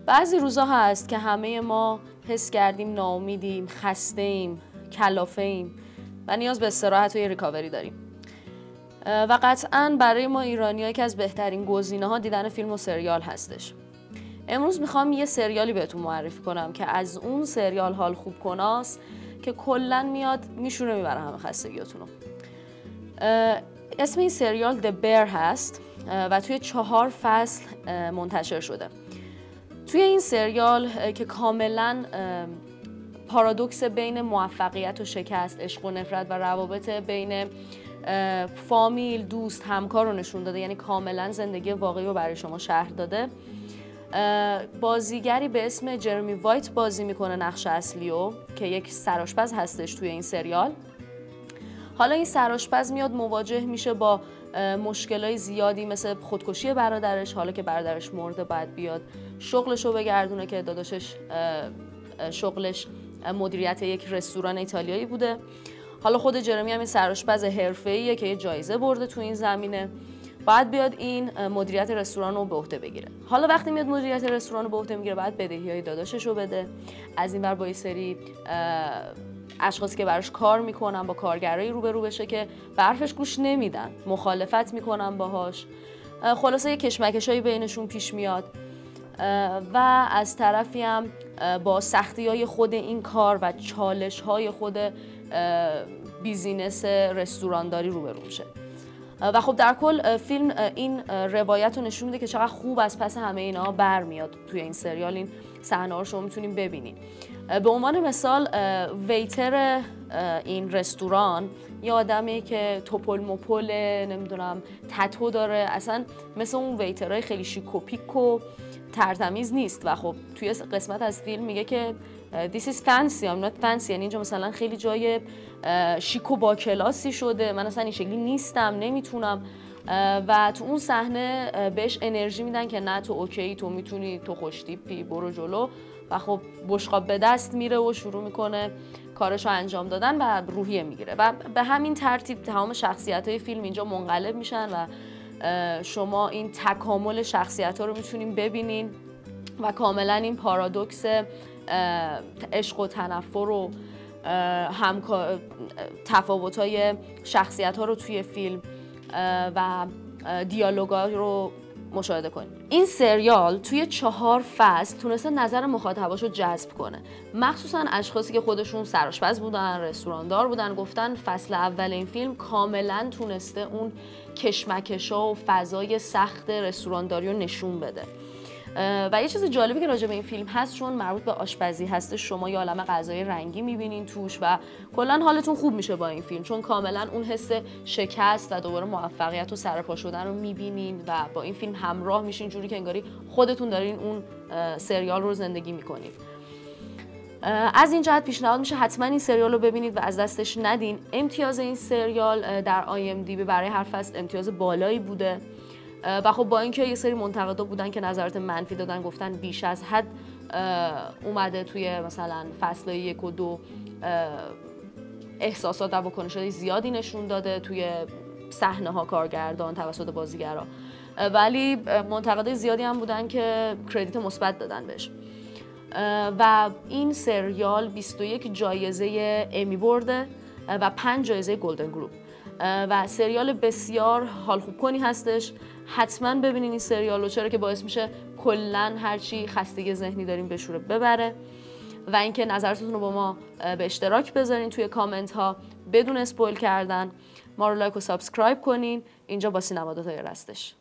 بعضی روزا هست که همه ما حس کردیم ناامیدیم، خسته‌ایم، کلافه‌ایم و نیاز به استراحت و یه ریکاوری داریم. و قطعاً برای ما ایرانی‌ها یکی از بهترین گزینه‌ها دیدن فیلم و سریال هستش. امروز میخوام یه سریالی بهتون معرفی کنم که از اون سریال حال خوب کناست که کلاً میاد میشونه میبره همه خستگیاتونو. اسم این سریال The Bear هست و توی 4 فصل منتشر شده. توی این سریال که کاملاً پارادوکس بین موفقیت و شکست، عشق و نفرت و روابط بین فامیل، دوست، همکار رو نشون داده، یعنی کاملا زندگی واقعی رو برای شما شرح داده. بازیگری به اسم جرمی وایت بازی میکنه نقش اصلیو که یک سرآشپز هستش توی این سریال. حالا این سرآشپز میاد مواجه میشه با مشکلای زیادی مثل خودکشی برادرش. حالا که برادرش مرده باید بیاد شغلش رو بگردونه که داداشش شغلش مدیریت یک رستوران ایتالیایی بوده. حالا خود جرمی هم این سرآشپز حرفه‌ایه که یه جایزه برده تو این زمینه. باید بیاد این مدیریت رستوران رو به عهده بگیره. حالا وقتی میاد مدیریت رستوران رو به عهده میگیره باید بدهی‌های داداشش رو بده. از این ور با یه سری اشخاصی که براش کار میکنن با کارگرایی روبرو بشه که به حرفش گوش نمیدن، مخالفت میکنن باهاش. خلاصه یه کشمکشایی بینشون پیش میاد و از طرفی هم با سختی‌های خود این کار و چالش‌های خود بیزینس رستورانداری روبرو میشه. و خب در کل فیلم این روایت رو نشون میده که چقدر خوب از پس همه اینا برمیاد. توی این سریال این صحنه‌ها رو شما میتونین ببینید. به عنوان مثال ویتر این رستوران یه آدمی که توپل مپله، نمیدونم تتو داره، اصلا مثل اون ویترهای خیلی شیک و پیک و ترتمیز نیست. و خب توی قسمت از فیلم میگه که This is fancy, I'm not fancy، یعنی اینجا مثلا خیلی جای شیک و با کلاسی شده، من اصلا این شکلی نیستم، نمیتونم. و تو اون صحنه بهش انرژی میدن که نه تو اوکی، تو میتونی، تو خوشتیپی، برو جلو. و خب بشقاب به دست میره و شروع میکنه کارشو انجام دادن و روحیه میگیره. و به همین ترتیب تمام شخصیت‌های فیلم اینجا منقلب میشن و شما این تکامل شخصیت‌ها رو میتونین ببینین و کاملا این پارادوکس عشق و تنفر و تفاوت‌های شخصیت‌ها رو توی فیلم و دیالوگ‌ها رو مشاهده کنید. این سریال توی 4 فصل تونسته نظر مخاطباشو جذب کنه، مخصوصا اشخاصی که خودشون سرآشپز بودن، رستوراندار بودن. گفتن فصل اول این فیلم کاملا تونسته اون کشمکش‌ها و فضای سخت رستورانداری رو نشون بده. و یه چیز جالبی که راجع به این فیلم هست، چون مربوط به آشپزی هست، شما یه عالمه غذای رنگی می‌بینین توش و کلاً حالتون خوب میشه با این فیلم، چون کاملاً اون حس شکست و دوباره موفقیت و سرپا شدن رو می‌بینین و با این فیلم همراه میشین، جوری که انگاری خودتون دارین اون سریال رو زندگی می‌کنید. از این جهت پیشنهاد میشه حتما این سریال رو ببینید و از دستش ندین. امتیاز این سریال در IMDb برای هر فصل امتیاز بالایی بوده و خب با اینکه یه سری منتقدا بودن که نظرات منفی دادن، گفتن بیش از حد اومده توی مثلا فصل‌های 1 و 2 احساسات و واکنش‌های زیادی نشون داده توی صحنه‌ها کارگردان توسط بازیگرا، ولی منتقدای زیادی هم بودن که کردیت مثبت دادن بهش. و این سریال 21 جایزه امی برده و 5 جایزه گلدن گلوب و سریال بسیار حال خوب کنی هستش. حتما ببینین این سریالو، چرا که باعث میشه کلاً هرچی خستگی ذهنی دارین بشوره ببره. و اینکه نظرتون رو با ما به اشتراک بذارین توی کامنت ها بدون اسپویل کردن. ما رو لایک و سابسکرایب کنین. اینجا با سینما دوتای رستش.